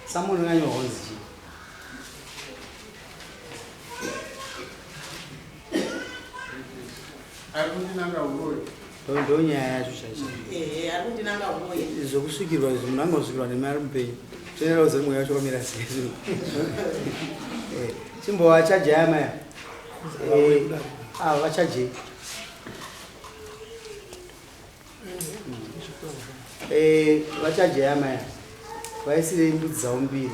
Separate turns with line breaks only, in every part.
Someone I know is don't ya ndinanga uye zokusukirwa zvinanga kusukirwa nemari mupenyu general zemwe yacho kamira sezo chimbo wachaje yama wachaje wachaje yama vaisire mbudzi dzawo mbiri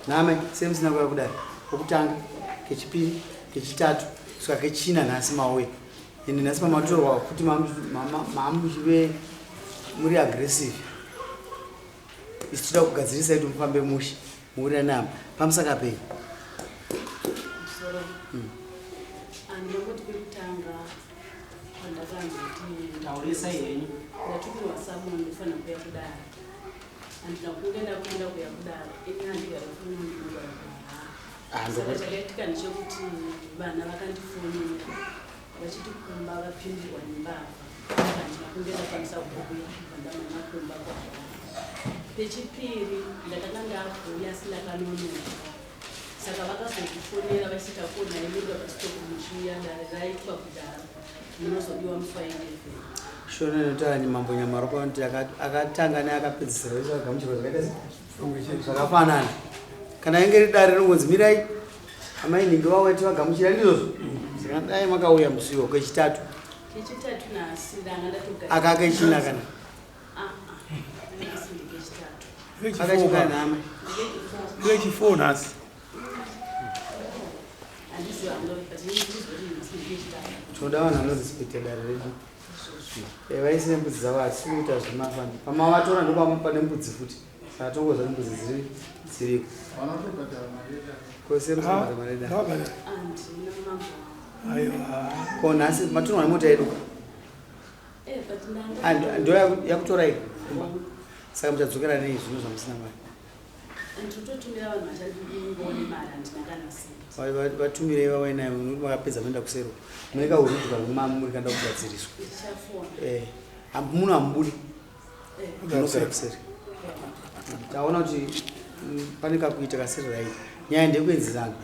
name semusina kuya kudai okutanga kechipiri kechitatu kusvika kechina nhasi mauye ende nhasi pamatorwa kuti mamuchive muri aggressive isi toda kugadzirisa kuti mufambe mushi muurira nama pamusaka pei taurisa yenyu
ndatukirwa samuno ndifana kuya kudara handina kungenda kuenda kuya kudara ini handigara saka chakaitika ndechekuti vana vakandifonera vachiti kumba vapindirwa nembavha handina kunge ndakwanisa kubuya pandamamakumba kwavo. Pechipiri ndakanga ndakuya sindakanonoka saka vakazokufonera vachita kona inoda pasitoku muchiuya ndaraitwa kudara munozodiwa mufaineve
shona notani mambo nyamaro kuti akatanga neakapedzisira vese vagamuchirwa zvakaita zvakafanana kana ainge ridare ringonzi mirai amai ninge waweti vagamuchira ndizvozvo saka dai makauya musiwo kechitatu
nhasi ndanga ndatoga
akakechina kana akachina nama
ngechifo nhasi
tinoda vanhu vanorespekta dare redu vaisire mbudzi dzavo hatisi kuita zvemafani pamavatora ndopane mbudzi futi saka tongoza mbudzi dziriko kose musabata mareda ko nhasi matunwa nemota yedu ndo yakutorai saka muchadzokera nei zvino zvamusina mari vatumirei vawainayo nokuti vakapedza muenda kusero munenge urudwa muri kanda kugadziriswa muno hamubudi munogara kuseri taona kuti pane kakuita kasiri right nyaya ndekuenzerana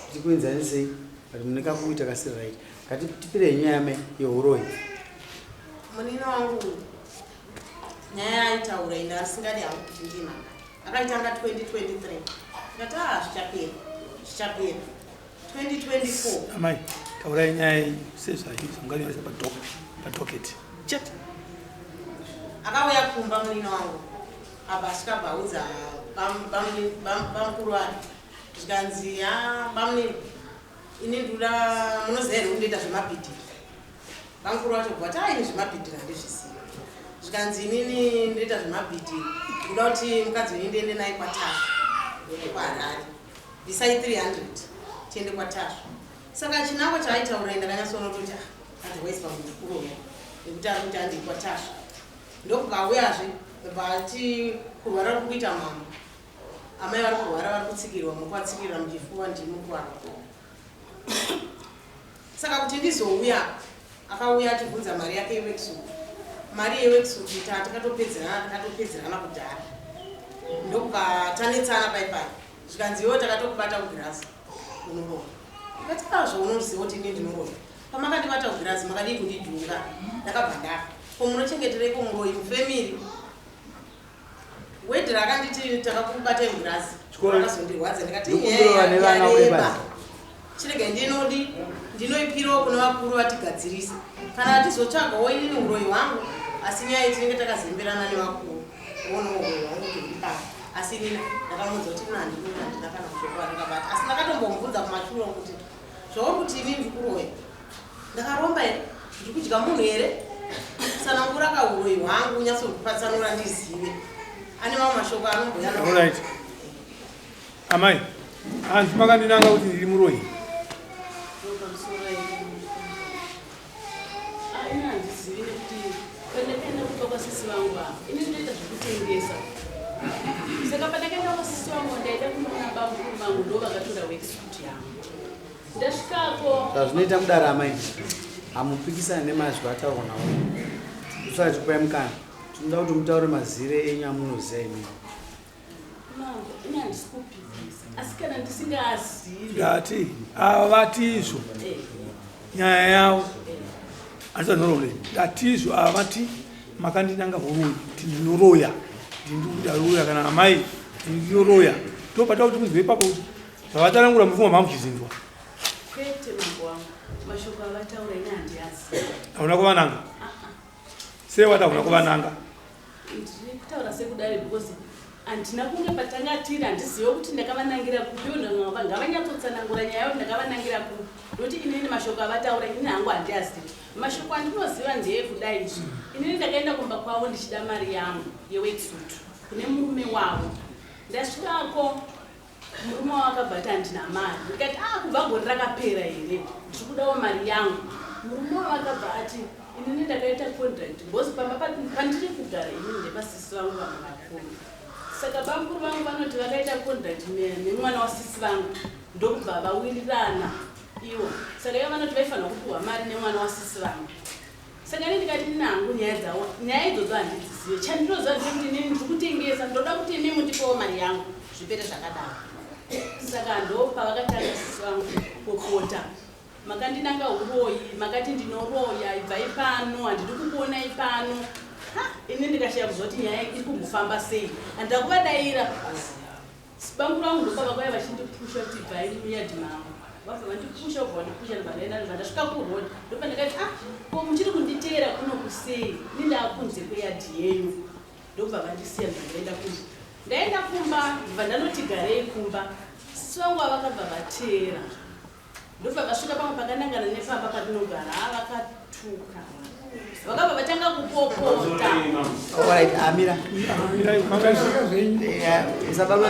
kuti kuenzerani sei kuti mune kakuita kasiri right ngatitipirei nyaya yeuroi
munino wangu nyaya aitaura ende asingadi hangu kuti ndina akaitanga 2023 ngati zvichapera 2024
amai taurai nyaya sezvaizvo nganiisa padoketi chet
akauya kumba munino wangu apa asvikabvaudza bamukuru wake zvikanzi bamuni ini ndoda munoziva here kundoita zvemabhidhiri bamukuru wacho bvati ini zvemabhidhiri handizvisiya zvikanzi inini ndoita zvemabhidhiri ndoda kuti mukadzi wenyu ndiende naye kwatasva ende kwaharare bvisai 300 tiende kwatasva saka chinako chaaitaura ndakanyatsoona kuti otherwise pamukuru nekuti ari kuti andii kwatasva ndokukauyazve bati kurwara uri kuita mama amai vari kurwara vari kutsikirwa mukwatsikirira muchifuva ndimukwara saka kuti ndizouya akauya achibvunza mari yake yeweksuit mari yeweksuit ita takatopedzerana kudhara ndokukatanetsana paipai zvikanziwo takatokubata kugirazi unorova ngatikazvo unoziva kuti ini ndinorova pamakandibata kugirazi makadii kundidhunga ndakabva ndafa ko munochengetereko muroi mufemiri wedhira akanditi takakubatai mugirazi akazondirwadza ndikati chirege ndinodi ndinoipirawo kune vakuru vatigadzirisa kana atizotsvagawo inini uroi hwangu asi nyaya tinenge takazemberana nevakuru oonawo uroi hwangu ndiripa asi inini ndakamuudza kuti ina handina kana kushokwa ndakabata asi ndakatombomubvunza kumashure kuti zvavo kuti inini ndikuroya ndakaromba here ndiri kudya munhu here sananguraka uroi hwangu unyatsokupatsanura ndizive ane mamwe mashoko anomboya
amai hanzi makandinanga kuti ndiri muroi
Saka pandakaenda kwasisi wangu ndaida kunoona bamukuru vangu ndo vakatora worksuit yangu. Ndasvikako
zvazvinoita mudarama izvi hamupikisani nemazwi ataurwa nawo. Usati kupai mukana tinoda kuti mutaure mazire enyu amunoziva imimi.
mangu ini handisikupikisa asi kana ndisingazivi
ndati avatizvo nyaya yavo andisanoroore ndatizvo avati makandinanga huroi kuti ndinoroya ndindaroya kana amai ndinoroya topata kuti muzwe ipapo kuti zvavatarangura mupfungwa mamuchizindwa
kwete mambo wangu mashoko avataura ini handiyazivi.
hauna kuvananga sewati hauna kuvananga
ndiri kutaura sekudare because handina kunge patangatiri handizive kuti ndakavanangira kupi ngavanyatsotsanangura nyaya yoti ndakavanangira kupi nokuti inini mashoko avataura inini hangu handiyazivi. Mashoko andinoziva ndeyekudai izvi inini ndakaenda kumba kwavo ndichida mari yangu yeworksuit kune murume wavo. Ndasvikako murume wavo akabva ati handina mari ndikati kubva gori rakapera here ndiri kudawo mari yangu. Murume wavo akabva ati inini ndakaita contract because pamba pandiri kugara inini ndepasisi vangu vamwe vakuru. Saka bamukuru vangu vanoti vakaita contract nemwana wasisi vangu ndokubva vawirirana iwo. Saka ivo vanoti vaifanira kupiwa mari nemwana wasisi vangu. Saka ini ndikati nini hangu nyaya idzodzo handidzizive. Chandinoziva ndechekuti inini ndiri kutengesa ndoda kuti imi mundipewo mari yangu zvipere zvakadaro. Saka ndopa vakatanga sisi vangu popota makandinanga uroyi makati ndinoroya ibva ipano handidi kukuona ipano. Ini ndikashaya kuzoti nyaya iri kumbofamba sei handida kuvadaira. Bamukuru vangu ndokava kwaya vachindipusha kuti bvairi muyadhi mangu vabva vandipusha ubva vandipusha ndibvandaenda ndasvika kurodi ndopa ndakati ko muchiri kunditeera kuno kusei ini ndaakunze kweyadhi yenyu ndobva vandisiya ndandaenda kumba. Ndaenda kumba ndibva ndanoti garei kumba sisi vangu avakabva vateera ndobva vasvika pamwe pakanangana nepamba patinogara vakatuka vakabva vatanga kupopota.
Amira
vakabva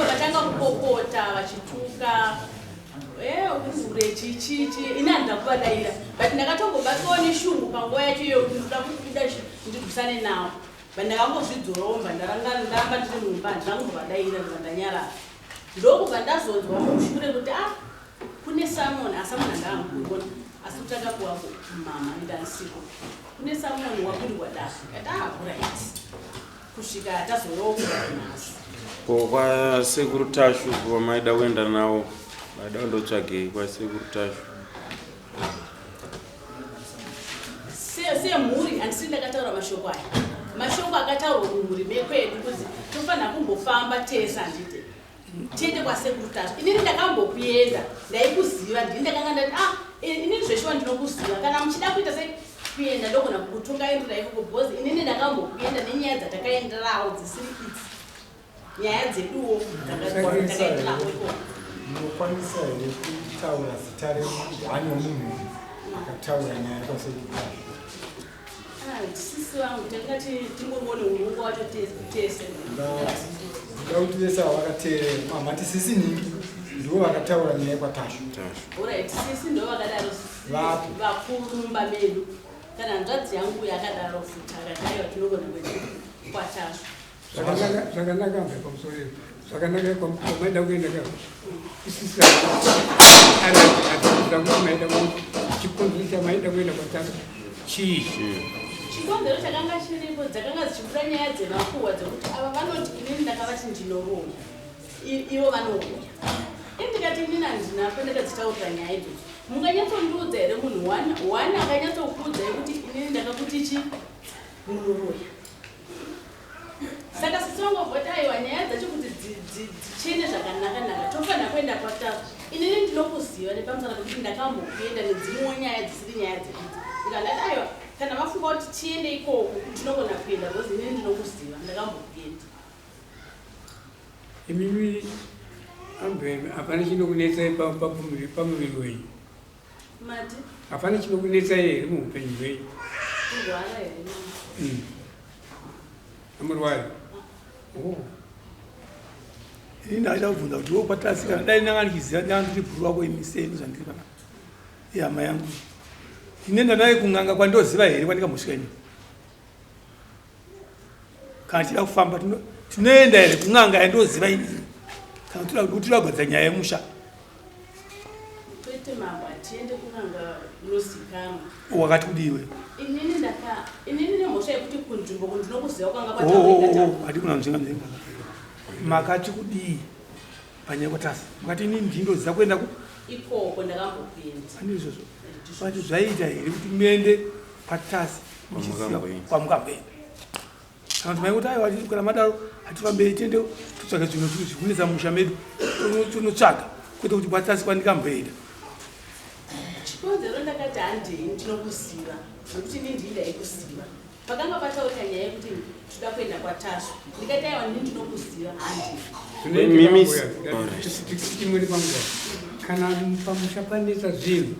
vatanga kupopota vachituka ure chichichi ini handida kuvadaira but ndakatongobatwawo neshungu panguva yacho iyo kuti ndoda kuida ndirwisane navo but ndakangozvidzoromba ndaramba ndiri mumba handinanguvadaira ndibva ndanyarara ndokubva ndazonzwa mushure kuti kune samoni asamoni handaanguona asi kutakapuwa mama ndansiko kune samoni wakurirwa dasi kati right kusvika tazorewo kuranasi
kwa sekuru tashu kwa maida kuenda nawo maida ndotsvagei kwa sekuru tashu
semhuri handisiri ndakataura mashoko aya mashoko akataurwa mumhuri mekwedu kuti tofanira kumbofamba tese handite tiende kwasekuru tashu. Inini ndakambokuenda ndaikuziva ndini ndakanga ndati inini zveshuwa ndinokuziva kana muchida kuita sei kuenda ndogona kukutungairira ikoko because inini ndakambokuenda nenyaya dzatakaenderawo dzisiri idzi nyaya dzeduwo takaenderawo ikoko.
Munokwanisa here kutaura zita rehwani womunhu akataura nyaya kwasekuru tashu?
Sisi vangu takati tingomone urungu wacho tese
ndoda kuti vese vavakateerera mamati sisi ningi ndivo vakataura nyaya kwatashu.
Alright, sisi ndo vakadaro vakuru mumba medu kana hanzvadzi yangu yakadaro futa akadaiwa tinogona kuenda kwatashu.
Zvakanaka mbe pamusoro zvakanaka kwamaida kuenda isisa maida chikonzero chamaida kuenda kwatashu chii?
Chikonzero chakanga chiripo dzakanga dzichibuda nyaya dzemakuhwa dzekuti ava vanoti inini ndakavati ndinoroya ivo vanokuya. Ini ndikati inini handina kwendakadzitaurira nyaya idzodzo. Munganyatsondiudza here munhu wani akanyatsokuudzai kuti inini ndakakuti chi munoroya. Saka sisi vangobvoti aiwa nyaya dzacho kuti dzichene zvakanaka tofanira kuenda kwatashu. Inini ndinokuziva nepamusana pekuti ndakambokuenda nedzimwewo nyaya dzisiri nyaya dzedu. Ndikandati aiwa kana vafunga kuti tiende ikoko tinogona kuenda because inini ndinokuziva ndakambokuenda.
Imimi ambe hapana chinokunetsai pamuviri wenyu?
Mati
hapana chinokunetsai here muupenyu hwenyu?
kurwara here
amurwari?
ini ndaida kubvunza kuti wokwatasika dai ndanga ndichiziva ndanga ndiri bhuru wako imiseni zvandiri pana ihama yangu ine ndanai kunganga kwandoziva here kwandikambosvika ino kana tida kufamba tinoenda here kun'anga yandoziva inini kana kuti tagwadza nyaya yemusha
kwete mambo atiende kun'anga inozikanwa
wakati kudiwe
inini nemhosva yekuti kunzvimbo kundinokuziva kwanga kwatakuita
hati kuna mzinga makati kudii panyaya kwatasi makati inini ndindoziva kuenda
ikoko ndakambopinda
ani izvozvo vati zvaita here kuti muende kwatasi muchiziva kwamukamboenda kana kuti maikuti aiwa kana madaro hatifambei tiende totsvaka zvinhu zvikunetsa musha medu tonotsvaga kwete kuti kwatasi kwandikamboenda
chikonzero ndakati handei ndinokuziva nokuti ini ndidai kuziva pakanga pataurika nyaya yekuti toda kuenda kwatasva ndikati aiwa ndini ndinokuziva handei
imweni panguva kana pamusha panetsa zvinhu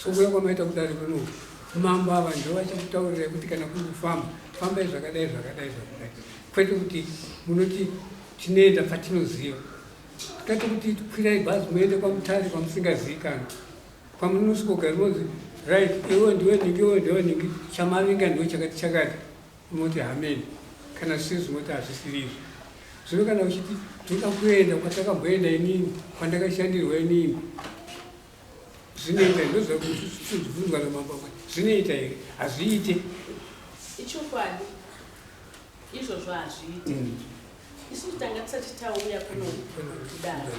sokuya kwamaita kudari kuno mambo ava ndo vachikutaurira kuti kana kufamba fambai zvakadai zvakadai zvakadai kwete kuti munoti tinoenda patinoziva tikati kuti kwirai bhazi muende kwamutari kwamusingazivikanwa kwamunosvikogara munonzi right iwo ndiwe ningi chamavinga ndiwo chakati chakati unoti hameni kana sisi moti hazvisirizvo zvino kana uchiti toda kuenda kwatakamboenda inini kwandakashandirwa inini zvinoita ndozvakuzvibvunzwa namambakwa zvinoita here hazviite
ichokwadi izvozvo hazviite isusu tanga tisati tauya kuno kudaro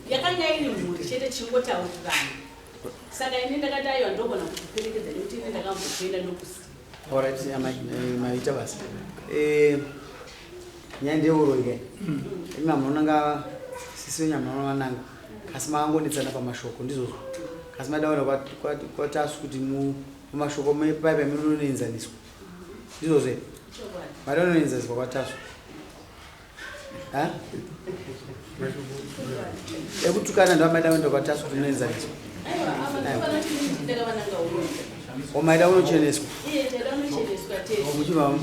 yakanga iri mhuri chete chingotaurirana saka ini ndakati aiwa ndogona kuperekedza nekuti ine ndakambotoenda nokuziva
maita basi nyaya ndeuroi imamunanga sisi nyamavananga kasi maangonetsana pamashoko ndizvozvo kasi madaona kwatasu kuti mumashoko paipa munonoenzaniswa ndizvozvo here madanoenzaniswa kwatasu ekutukana ndovamadaenda kwatasu kuti munoenzaniswa omaida unocheneswa muchibva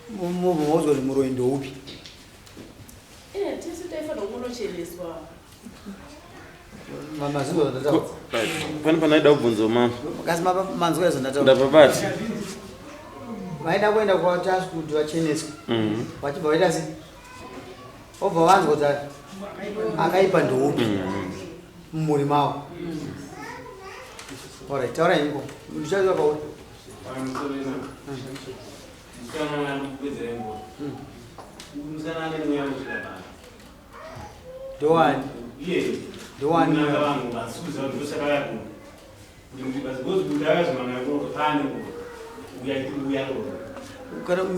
muzwa kuti muroi ndoupi
pane panaida kubvunza mama
kasi manzwa izvo
ndapapati
vaida kuenda kwatasu kuti vacheneswe vachibva vaita sei obva vanzwa kuti akaipa ndoupi mumuri mavo orit taurai niko ndichaziva pauri ndowani ndowani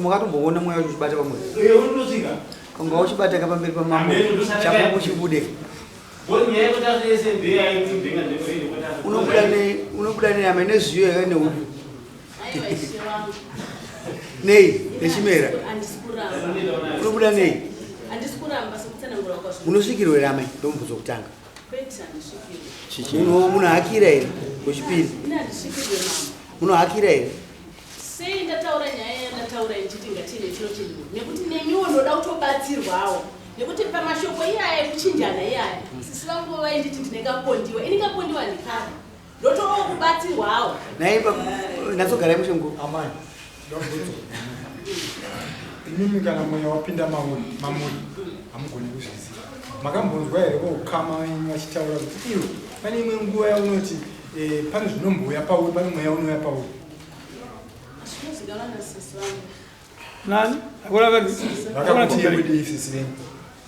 makatomboona mweya uchibata pamwe unga uchibata kapamberi pamambo chako uchibude unobuda nenyama ineziyo yaka neupi nei nechimera unobuda nei munosvikirwe ramai ndomubvunzo kutanga munohakira here kwechipiri munohakira here
sei ndataura nyaya yandataura ichiti ngatine chiro chiriwo nekuti nemiwo ndoda kutobatsirwawo nekuti pamashoko iyaya ekuchinjana iyaya sisi vangu vainditi ndinekapondiwa inikapondiwa ndikari ndotovawo kubatsirwawo
naipa ndatogarai mushenguru
amai ndobvunzo inimi kana mweya wapinda mamuri hamugoni kuzviziva makambonzwa here kokama vachitaura kuti iwe pane imwe nguva yaunoti pane zvinombouya pauri pane mweya unouya pauri
zvinozikanwa nasisi vangu
nani
vakakutii sisi venyu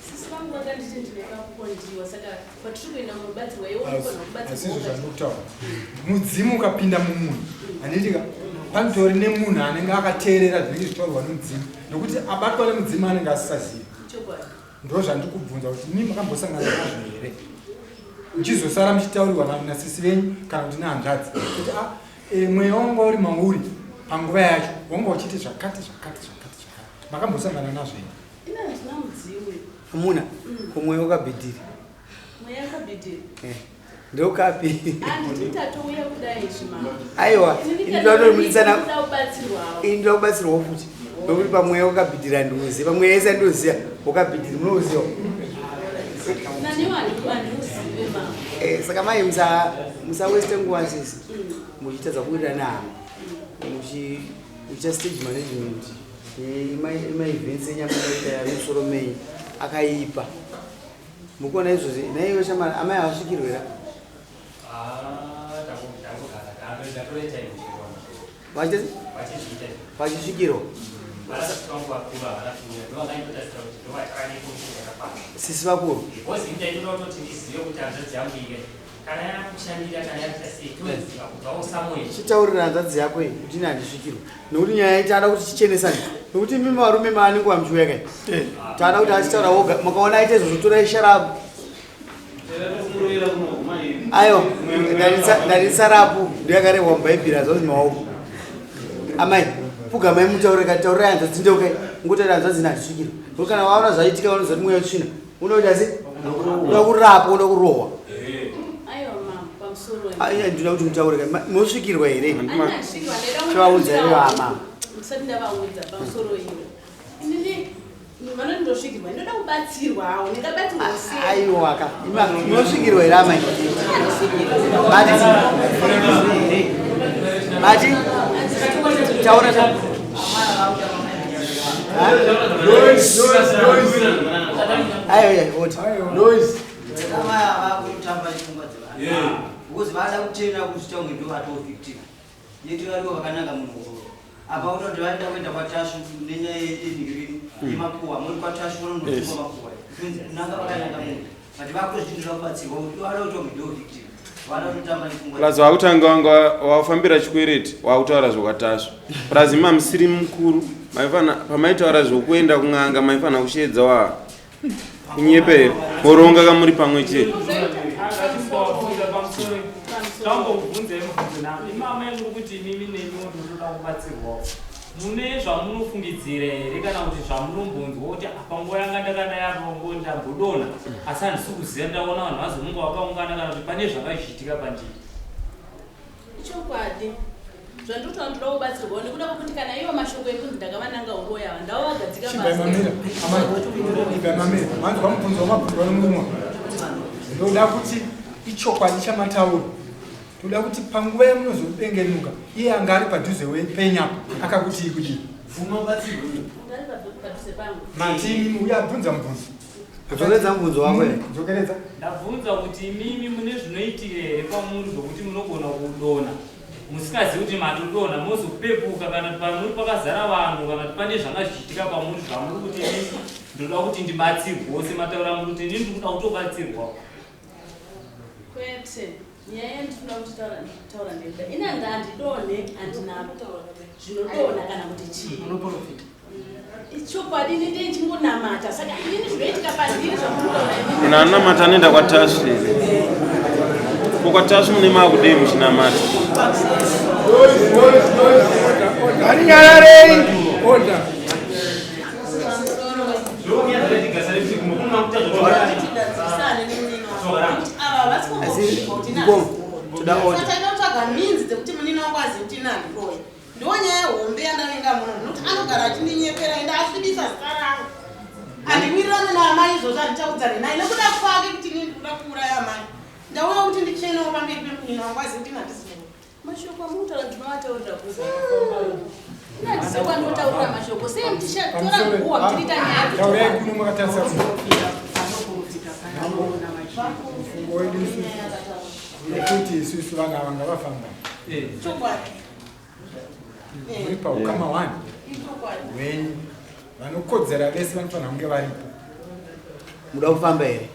sisi vangu vakanditi ndinekapondiwa saka patiri kuenda murubatsirwa iwo unogona
asizvo
kubatsirwa
zvandikutaura mudzimu ukapinda mumunhu handitika panotori nemunhu anenge akateerera zvinenge zvitaurwa nemudzimu nokuti abatwa nemudzimu anenge asisazivi
chokwadi
ndo zvandikubvunza kuti imi makambosangana nazvo here muchizosara muchitaurirwa nasisi venyu kana kuti nehanzvadzi kuti mweya wanga uri mauri panguva yacho wanga uchiti zvakati makambosangana nazvo here
ina hazvina mudzimu
amuna kumweya wakabhidhiri
mweya yakabhidhiri
ndeukapi
handititatoуya kudai zvimama
aiwa
ininoda kubatsirwawo
indoda kubatsirwawo futi nokuti pamweya wakabhidhira ndinoziva pamweya yese andinoziva wakabhidhiri munoziva
naniwo handinozive mama
saka mai musaweste nguva sisi muchitadza kuita nehama muchiita stage management maivhense nyama yamusoro mei akaipa mukuona izvozvi naiwe shamana amai havasvikirwera vachisvikirwa sisi vakuru chitaurira hanzvadzi yako kuti ine handisvikirwa nokuti nyaya yaiti ada kuti chichenesani nokuti mimi varume maaningwa muchiuya taada kuti achitaura woga makaona aite zvozotora isharapu aiwa ndarisarapu ndiyakarebwa mubhaibheri hazvazi maoko amai pfugamai mutaure katitaurira hanzvadzi ndeukai ngotaura hanzvadzi ine handisvikirwa nokuti kana waona zvaitika unozati mweya utsvina unoita se unoda kurapa unoda kurohwa ndinoda kuti mutaure mosvikirwa here chivaudzai vama
usati ndavaudza pamusoro iwe inini vanoti ndosvikirwa ndoda kubatsirwa hawo ndingabatsirwa sei
aiwaka mosvikirwa here amai mati taura
because vada kutenda kuti taunge ndo vatovictim yetu variwo vakananga munhu apa unoti vaenda kuenda kwatashu nenyaya yenhiriri yemakuwa muri kwatashu vanondotuka makuwa nanga vakananga munhu but vakozvindira kubatsirwa kuti vada kutonge ndo victim vada kutotamba nepfungwa
plus wakutanga wanga wafambira chikwereti wakutaura zvokwatashu plus mamusiri mukuru maifana pamaitaura zvokuenda kun'anga maifana kushedza wa kunyepere moronga kamuri pamwe chete
mune zvamunofungidzira here kana kuti zvamunombonzwa kuti panguva yanga ndakada yarongo ndambodona asi handisi kuziva ndaona vanhu vazomunga vakaungana kana kuti pane zvakazviitika pandiri
chokwadi zvandotaura ndoda kubatsirwa nekuda kwokuti kana ivo mashoko ekunzi ndakavananga uroya ava ndavavagadzika
manzwa mubvunzo wamabvunzwa nomumwe ndoda kuti ichokwadi chamatauro toda kuti panguva yamunozobengenuka iye anga ari padhuze penyapa akakuti ikudii matini uya abvunza mubvunzo
dzokeredza mubvunzo wako
dzokeredza
ndabvunza kuti imimi mune zvinoitira here pamuri zvokuti munogona kudona musikazivi kuti matodona mozopepuka kana pamuri pakazara vanhu kana kuti pane zvanga zvichiitika pamuri zvamuri kuti ini ndoda kuti ndibatsirwa semataura muri kuti ini ndikuda kutobatsirwa
kwete nyaya yandinoda kuti taura ndega inanga handidone handinapo zvinodona kana kuti chii chokwadi ninde nchingonamata saka inini zvinoitika pandiri zvamunodona
nanamata anoenda kwatashu kwatashu mune makude muchinamata
arinyararei
totsvaga minzi dzekuti munina wakwazi kuti inandiroya ndo nyaya yehombe yandavenga muno nokuti anogara achindinyeperera ende asvibisa zita rangu handiwirirana naamai izvozvo handichaudzane naye nekuda kwake kuti ini ndikuda kuuraya amai ndauya kuti ndichenewo pamberi pemunina wakwazi kuti nandisivo
mashoko amutaura ndinovataurira kuza inhandisekwandotaurira mashoko sei mutitora nguwa mtirita
taurai kuno makatarisa mfungo wedu nekuti isusu vana vanga vafamba muri paukama wani wenyu vanokodzera vese vanofanira kunge varipo
muda kufamba here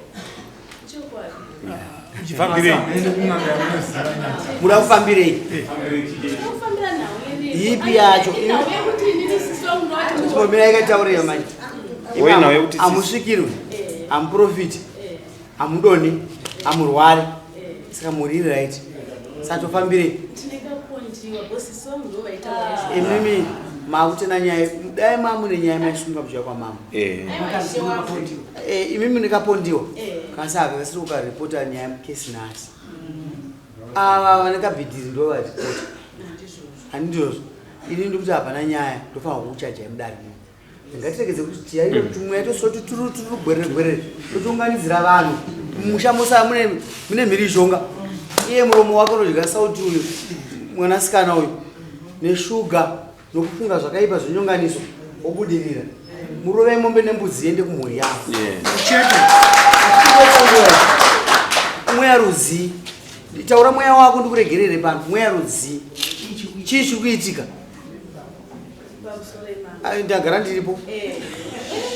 muda kufambirei ipi yacho chipomera ikataurira manje amusvikirwe amuprofiti amudoni amurwari saka muri right satofambirei imimi makutena nyaya dai mamune nyaya maisunga kuchaya kwamama imimi ndikapondiwa kasaka kasiri ukaripota nyaya mukesi nasi ava vanekabhidhiri ndo varipota handizvozvo ini ndikuti hapana nyaya ndofanira kukuchajai mudari muno ngatiregedze kuti tiyaire kuti mweya tosoti turugwerere totiunganidzira vanhu musha musa mune mhirishonga iye muromo wake unodya sauti uyu mwanasikana uyu neshuga nokufunga zvakaipa zvenyonganiso obudirira murove mombe nembudzi ende kumhuri yako mweya ruzi taura mweya wako ndikuregerere pano mweya ruzi chii chiri kuitika ndagara ndiripo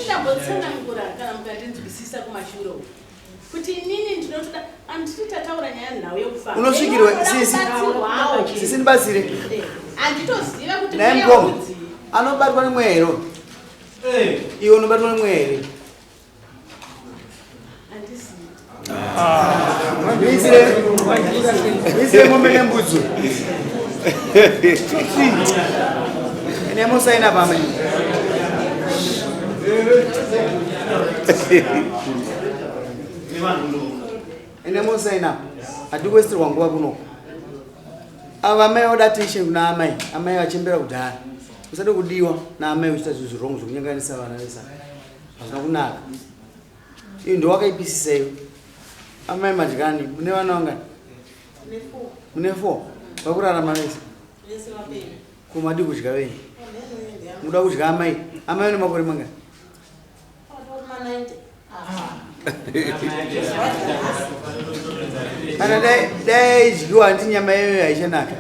ndambotsanangura kana mukandinzwisisa kumashure kuti inini ndinotoda anditi tataura nyaya nhau yekufamba
unosvikirwa sisi ndibatsire
handitoziva kuti
naye mukoma anobatwa nemweya iro iwe unobatwa nemweya here misire mombe nembudzi ene musaina pamwe ene musaina hatikwestirwa nguva kuno ava amai oda attention kuna amai amai vachembera kudhara usade kudiwa naamai uchita zvinhu zvirongo zvokunyanganisa vana vesaka hazvina kunaka iyo ndowakaipisisa iyo amai madyani mune vana vangani mune 4 vakurarama vese kumadi kudya venyu muda kudya amai amai une makore mangani kana dai idyiwa handiti nyama iyoyo haichanaka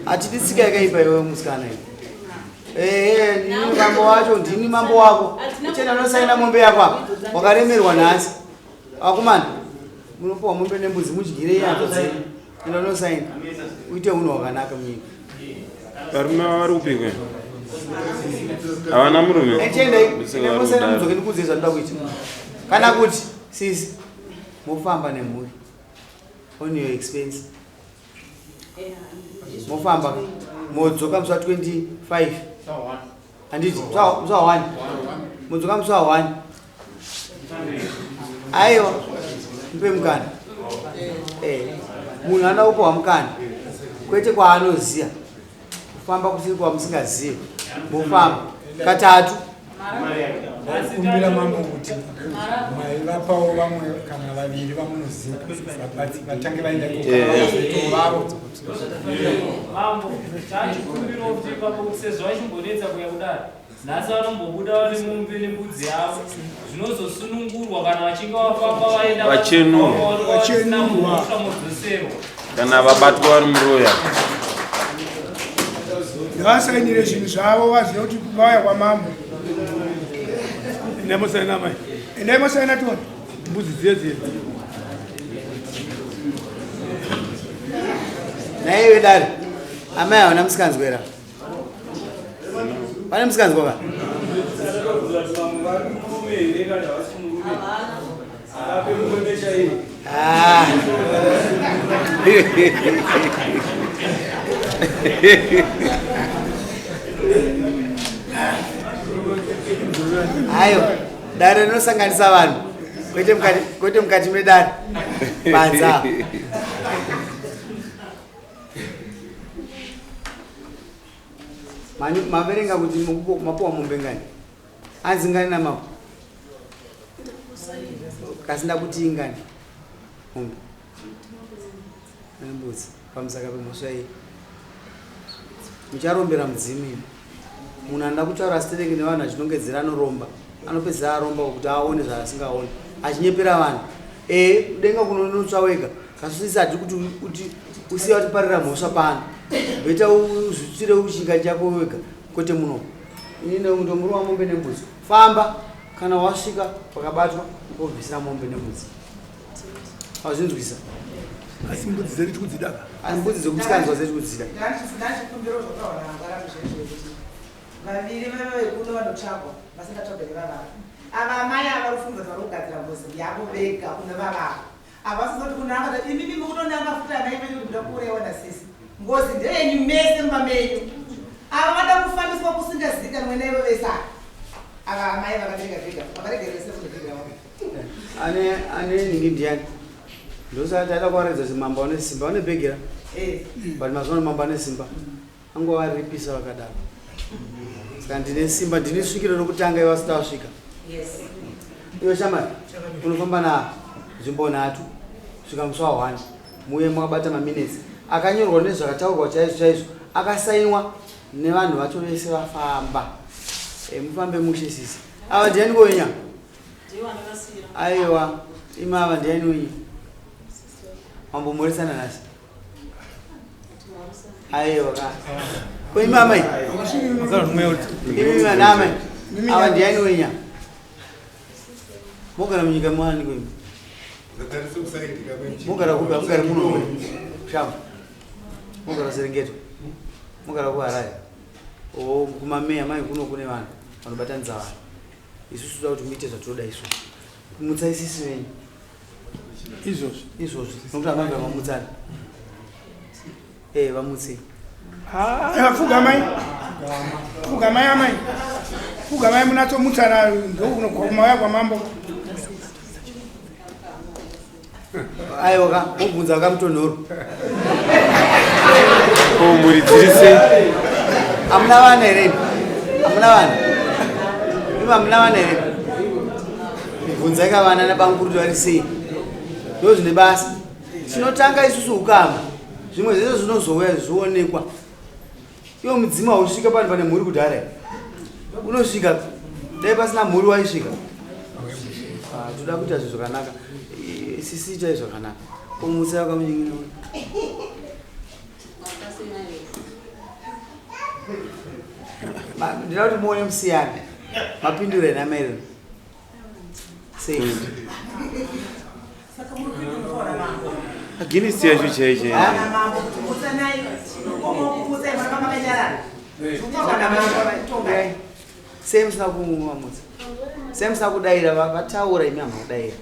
hatiditsika yakaipa iwe musikana ndini mambo wacho ndini mambo wako uchenda nosaina mombe yako apa wakaremerwa nhasi akumana munopiwa mombe nembudzi mudyire yato dzenu enda nosaina uite unhu hwakanaka munyika
varume vari kupikwe havana murume
echendaimusaina mudzoke ndikudze zvandoda kuita kana kuti sisi mufamba nemhuri on your expense mufamba modzoka musi wa 25 handiti musi wa 1 modzoka musi wa 1 aiwa mpe mukana munhu anoda kupiwa mukana kwete kwaanoziva kufamba kusiri kwamusingazivi mufamba katatu
kumbira mambo kuti vapawo vamwe kana vaviri vamunoziva vatange vaenda vavo
mambo chachikumbira kuti ipapo sezvo vachimbonetsa kuya kudaro nhasi vanombobuda vari mumbe nembudzi yavo zvinozosunungurwa kana vachinge vafamba vaenda vachenurwamodzosero
kana vabatwa vari muroya
ngavasainire zvinhu zvavo vazive kuti vauya kwamambo endai mosaina mai endai mosaina tona mbudzi dziye
naiwe dare amai havana musikanzwera pane musikanzwa ka hayo dare rinosanganisa vanhu kwete mukati medare banza maverenga kuti mapuwa mombe ngani anzi ngani namapo kasinda kuti ingani mombe nembudzi pamusaka pemhosva iyi mucharombera mudzimi munhu anoda kutaura asitereke nevanhu achinongedzera anoromba anopedzera aromba kuti aone zvaasingaoni achinyepera vanhu denga kunonotsva wega kasusisi hati kuti usiya utiparira mhosva pano beta uzvitsire uchinga chako wega kwete muno inini ndomuri wa mombe nembudzi famba kana wasvika pakabatwa ubvisira mombe nembudzi azvinzwisa
asi mbudzi dzedu tikudzida
asi mbudzi dzekutsikanzwa dzedu kudzida
vaviri vevekuno vanotsvagwa vasingatsvagwe nevavavo ava amai ava rufunzo varikugadzira ngozi yavo vega kune vavavo havasizoti kunaa imimi mukutonda mafuta amai venyu kuti kuda kureona sisi ngozi ndeyenyu mese mumba menyu ava vada kufambiswa kusingazivikanwa mwenevo vesaka ava amai vakabereka vega vakaregeresa
ane ningi ndiani ndosati ada kuwaredza kuti mamba une simba une bhegera but mazuva ano mamba ane simba angovaripisa vakadaro saka ndine simba ndine svikiro rokutanga ivasita vasvika iwe shamari unofamba na nzvimbo 3 svika musi wa 1 muye makabata maminitsi akanyorwa nezvakataurwa chaizvo akasainwa nevanhu vacho vese vafamba. Mufambe mushe sisi. Ava ndiani konya? Aiwa, imava ndiani wenyu? Mambomoresana nasi. Aiwa ka. Ko imama iyi? Imama nama. Ava ndiani wenya? Mogara munyika mwani kwenyu? Mogara kupi? Amugara muno kwenyu? Shamba. Mogara Serengeti. Mogara kuHarare. Kumameya mai kuno kune vanhu vanobatanidza vanhu. Isusu toda kuti muite zvatoda isu. Kumutsa isisi venyu. Izvozvo. Nokuti amanga vamutsana. Vamutse.
Fugamai amai. Fugamai munatsomutsana ndokunoguma kwamambo.
Aiwa ka, mubvunza kamutonhoro.
Muridzirise.
Amuna vana here? Amuna vana? Ima amuna vana here? Mibvunza ikavana nabangurutu vari sei? Ndo zvine basa. Tinotanga isusu ukama. Zvimwe zvese zvinozouya zvionekwa. Iwo mudzima usvika pano pane mhuri kudhara. Unosvika dai pasina mhuri waisvika. Toda kuita zvinhu zvakanaka. Sisi itai zvakanaka. Kumutsa yakamunyingira. Ndinoda kuti muone musiyana. Mapinduro enamairo. Sei.
Guinness yacho chaicho.
Sei musina kumamutsa. Sei musina kudaira vataura imi hamudaira.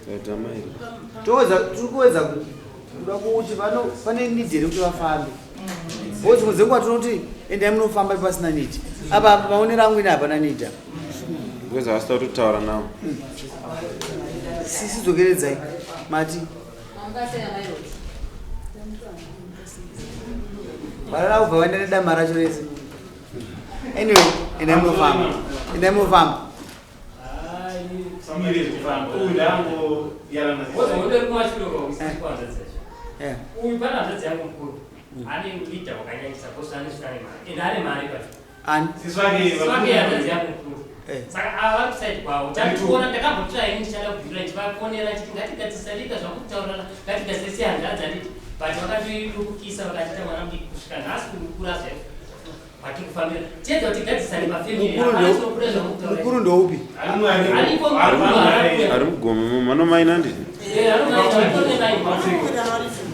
Tiri kuwedza kuda kuti pane nidhi iri kuti vafambe. Bozi kunzenguva tinoti endai munofamba pasina nidhi. Apa maonero angu ine hapana nidhi.
Kweza vasita kutotaura navo.
Sisi dzokeredzai. Mati. Barara kubva waenda nedama racho rese. Anyway, endai munofamba. Endai munofamba.
Uyu pana hanzvadzi yangu mukuru ane leader wakanyanyisa kosi anesvika nemari ende ane mari pacho.
Ani?
Sivake hanzvadzi yangu mukuru. Saka ava vari kusaidi kwavo tationa ndakambotira ini ndichada kubvira tivafonera chiti ngatigadzisarika zvakutaurana ngatigadzise hanzvadzi aditi but vakatirukukisa vakatita mwana mudiki kusvika nhasi kumukura zvaio vatiri kufambira tiedza kuti gadzisane mafemiri
mukuru ndoupi?
aripo
ari mugome manomaina ndii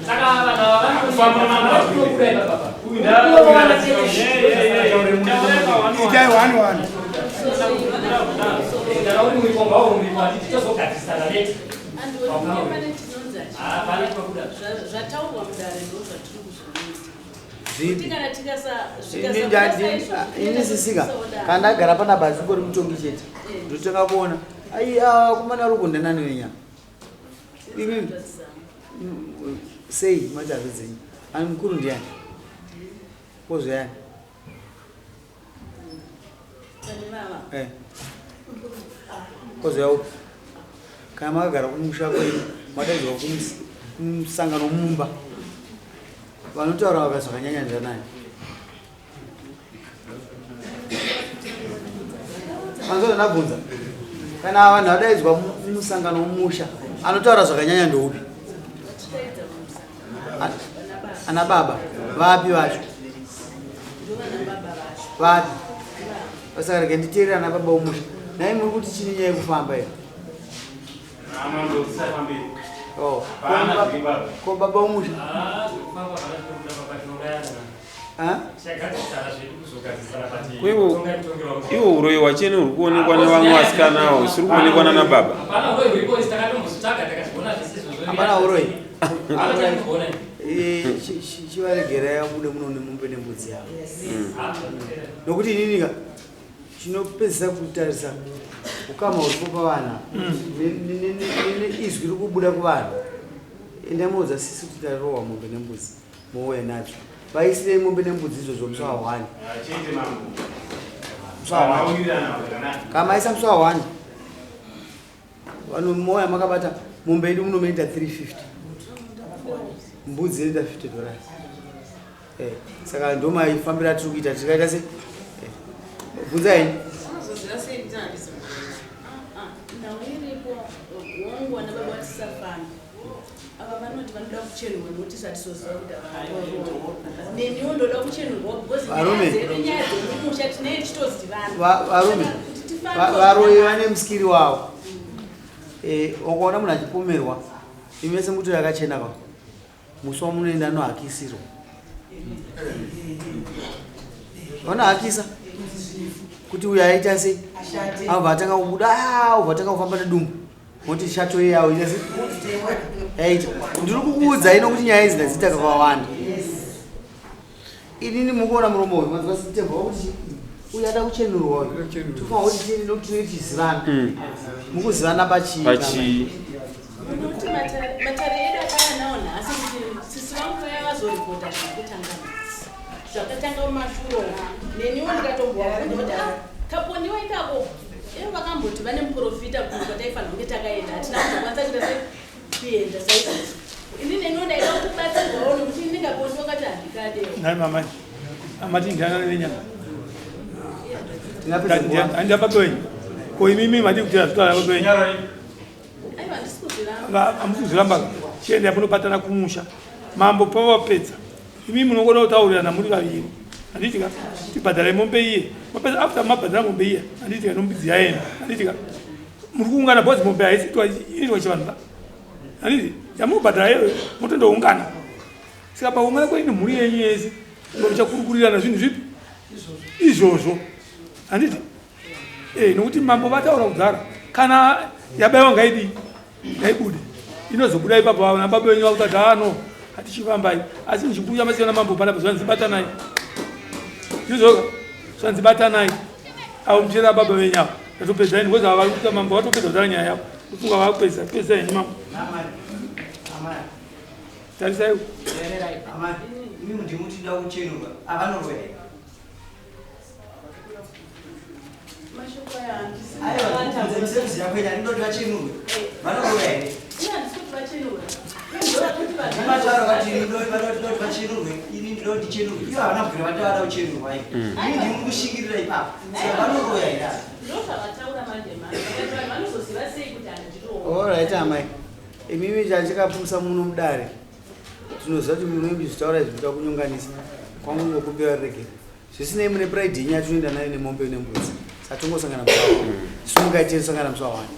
saka vanhu ava vanofamba
Itai one.
zvataurwa mudare ndo zvatiri kuzviita.
Ini sisika kana ndagara pana bhazi kuri mutongi chete ndotanga kuona kumana uri kundanani wenya imi sei machavi dzenyu ani mukuru ndiani kozvayani kozvaya upi kana makagara kumusha kwenyu madaidzwa kumusangano mumba vanotaura vakazvakanyanya ndanani manzona ndabvunza kana vanhu vadaidzwa mumusangano mumusha anotaura zvakanyanya ndoupi ana baba vapi vacho vapi vasaka rege nditeerera ana baba omusha nai muri kuti chini nyaya yekufamba iyo ko baba omusha
iwo uroyi wachene uri kuonekwa nevamwe vasikanawo usiri kuonekwa nana baba
hapana uroyi chivaregerai abude muno nemumbe nembudzi yavo nokuti ininika chinopedzisa kutarisa ukama uripo pavanhu neizwi riri kubuda kuvanhu endamoudza sisi kuti tarirohwa mombe nembudzi mouya nadzo vaisirei mombe nembudzi izvozvo musi wa1 kama maisa musi wa1 vanhu moya makabata mombe yedu muno menoita $350 mbudzi inoita $50 saka ndomaifambira tiri kuita tikaita se bvunzai
Anozozira sei kuti handisi
ndau iripo wangu wana baba vatisafana ava vanoti vanoda kucherwa nokuti zvatisoziva kuti neniwo ndoda kucherwa because nyaya dzemumusha tinee tichitozivana
varume varoyi vane musikiri wavo wakaona munhu achipomerwa imese muti yakachena kwa musi wamunoenda nohakisirwa vanohakisa kuti uyo aita sei abva atanga kubuda ubva atanga kufamba nedumbu moti shato yawo ita sei yaita ndiri kukuudza ino kuti nyaya idzi ndadziita kakawanda inini mukuona muromo uyu manzwa sitemba wakuti uyu ada kuchenurwa uyu tofana kuti tieni nokuti tinoitizivana mukuzivana pachii
nokuti matare edu akanawo nhasi kuti sisi vangu vaya vazoripota zvakutangana zvakatanga mumashuro neniwo ndikatombowakuti kaponiwa ikako ivo vakamboti vane muprofita kuti kwataifanira kunge takaenda hatina kuzokwanisa kuita sekuenda saizvozvo ini neniwo ndaida kubatsirwawo nokuti ndingaponiwa kati handikadewo
nai mamai amati ndiana nenyama handia baba wenyu ko imimi mati kutira zvitara baba wenyu
aiwa ndisi kuzviramba
amusi kuzviramba chiende amunobatana kumusha mambo pavapedza imimi munogona kutaurirana muri vaviri handitika tibhadhara mombe iye mapedza after mabhadhara mombe iye handitika nombidzi yaenda handitika muri kuungana bhozi mombe haisitwa iriwa chivanhu va handiti yamubhadhara yeyo motondoungana saka paungana kweine mhuri yenyu yese nomuchakurukurirana zvinhu zvipi izvozvo handiti nokuti mambo vataura kudhara kana yabayiwa ngaidi ngaibude inozobuda ipapo na baba wenyu vakutati ano hatichifambai asi ndichikuuya masiyana mambo panapa zvanzibatanai izoka zvanzibatanai avo muchera baba venyu avo atopedza ini koza vari kuita mambo vatopedza kudhara nyaya yavo kufunga vakupedza pedza henyu mambo tarisaiwo
imimi ndimutida kuchenurwa avanorwera
mashoko yahandisi
aiwamusemuzi yakwenya ndinoti vachenurwe vanorwera here
handisi kuti vachenura
imataro vati ndoti vachenurwe ini ndinoti chenurwe ivo havana kubvira vati vada kuchenurwa i ini ndimuri kushingirira ipapo saka vanorwera here
ndozvavataura mandemani vanozoziva sei kuti handitoo
olright amai imimi chachikapumisa muno mudare tinoziva kuti munoimbi zvitaura zvinoita kunyonganisa kwangu ngokumbira regera zvisinei mune pride yenyu yatinoenda nayo nemombe nembudzi satongosangana musawa simungaitei sangana musawa wani